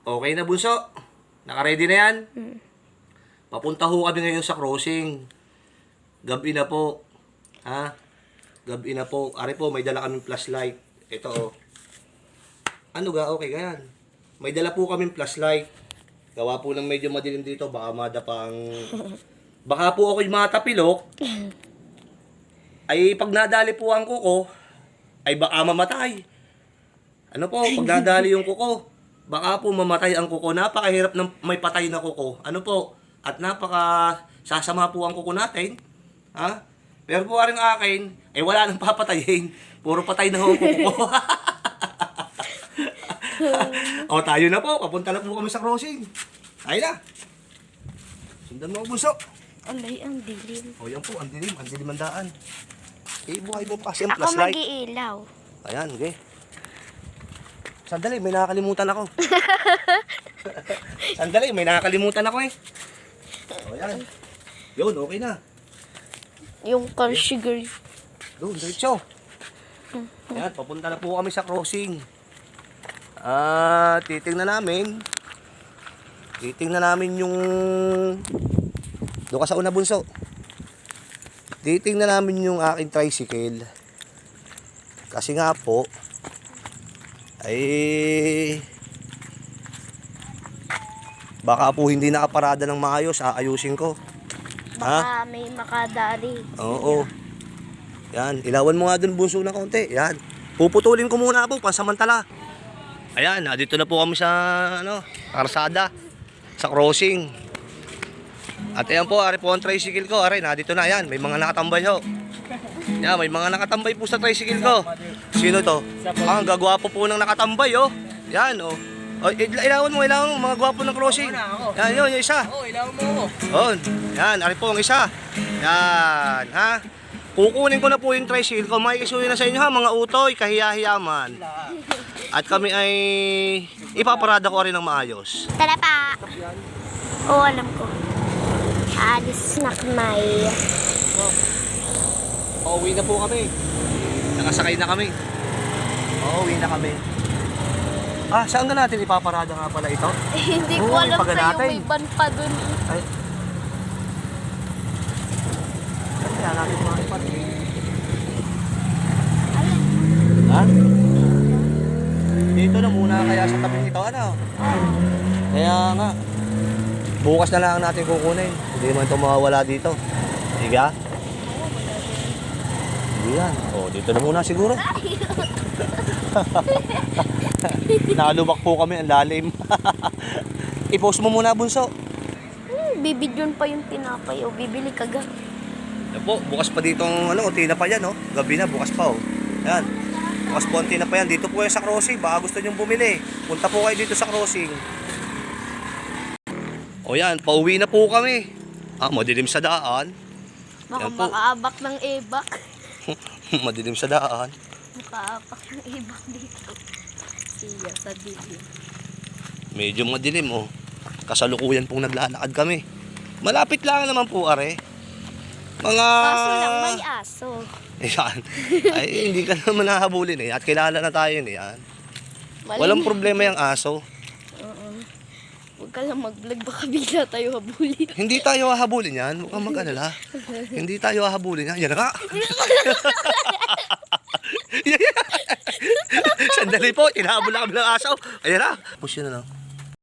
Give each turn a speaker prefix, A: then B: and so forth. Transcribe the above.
A: Okay na, bunso? Naka-ready na yan? Papunta ho kami ngayon sa crossing. Gabi na po. Ha? Gabi na po. Ari po, may dala kaming flashlight. Ito oh. Ano ga? Okay, ganyan. May dala po kaming flashlight. Gawa po ng medyo madilim dito. Baka madapang... Baka po ako'y matapilok. Ay pag nadali po ang kuko, ay baka mamatay. Ano po, pag nadali yung kuko, baka po mamatay ang kuko. Napakahirap ng may patay na kuko. Ano po, at napaka sasama po ang kuko natin. Ha? Pero po rin akin, ay wala nang papatayin. Puro patay na ho ang kuko. O tayo na po, papunta na po kami sa crossing. Tayo na. Sundan mo ang bunso.
B: Alay, ang dilim.
A: O yan po, ang dilim ang daan. Buhay mo pa kasi ang
B: Ako
A: flashlight.
B: mag-iilaw.
A: Ayan, okay. Sandali, may nakakalimutan ako. Sandali, may nakakalimutan ako eh. O yan. Yun, okay na.
B: Yung car sugar.
A: Doon, diretso. Ayan, papunta na po kami sa crossing. Titingnan namin yung... Doon ka sa una, bunso. Titingnan namin yung aking tricycle. Kasi nga po, ay... Baka po hindi nakaparada ng maayos, aayusin ko.
B: Baka may makadari.
A: Oo. Yan, ilawan mo nga dun bunso na konti. Yan. Puputulin ko muna po, pansamantala. Ayan, dito na po kami sa karsada. Sa crossing. At ayan po, ari po ang tricycle ko. Ari, dito na yan. May mga nakatambay ho. Yan, may mga nakatambay po sa tricycle ko. Sino to? Ang gagwapo po ng nakatambay oh. Yan oh. Ilawan mo mga gwapo ng crossing. Yan, yun, yung isa.
C: Oo, ilawan mo ako.
A: On. Yan, ari po ang isa. Yan, ha? Kukunin ko na po yung tricycle ko. Makikisuyo na sa inyo ha, mga utoy, kahiya-hiyaman. At kami ay ipaparada ko rin ng maayos.
B: Tara pa! Oo, alam ko. Alis na kamay.
A: Pauwi na po kami. Nakasakay na kami. Pauwi na kami. Saan na natin ipaparada nga pala ito?
B: Hindi ko
A: Oo,
B: alam
A: yung
B: sa'yo,
A: natin.
B: may ban pa dun.
A: Ay. Kaya natin mga ipatin. Ha? Dito na muna kaya sa tabi nito, ano? Kaya nga. Bukas na lang natin kukunin. Hindi naman ito mawawala dito. Higa? Hindi yan. Dito na muna siguro. Nakalubak po kami, ang lalim. I-post mo muna, bunso.
B: Bibidyon pa yung tinapay o bibili ka ga.
A: Yan po, bukas pa dito ang tina pa yan, Gabi na, bukas pa, Yan. Bukas po ang tina pa yan. Dito po yan sa crossing. Baka gusto nyong bumili. Punta po kayo dito sa crossing. O yan, pauwi na po kami. Madilim sa daan.
B: Baka
A: Yan po.
B: makaabak ng ebak.
A: Madilim sa daan.
B: Makaabak ng ebak dito. Siya sa dilim.
A: Medyo madilim, Kasalukuyan pong naglalakad kami. Malapit lang naman po, are. Mga...
B: Kaso lang may aso.
A: Yan. Ay, hindi ka naman nahabulin At kilala na tayo yan. Walang problema yung aso.
B: Huwag ka lang mag-vlog, baka bigla tayo habulin.
A: Hindi tayo hahabulin yan. Huwag kang mag-alala. Hindi tayo hahabulin yan. Yan na ka. Sandali po. Tinahabol na kami ng aso. Ayan na. Push yun na lang.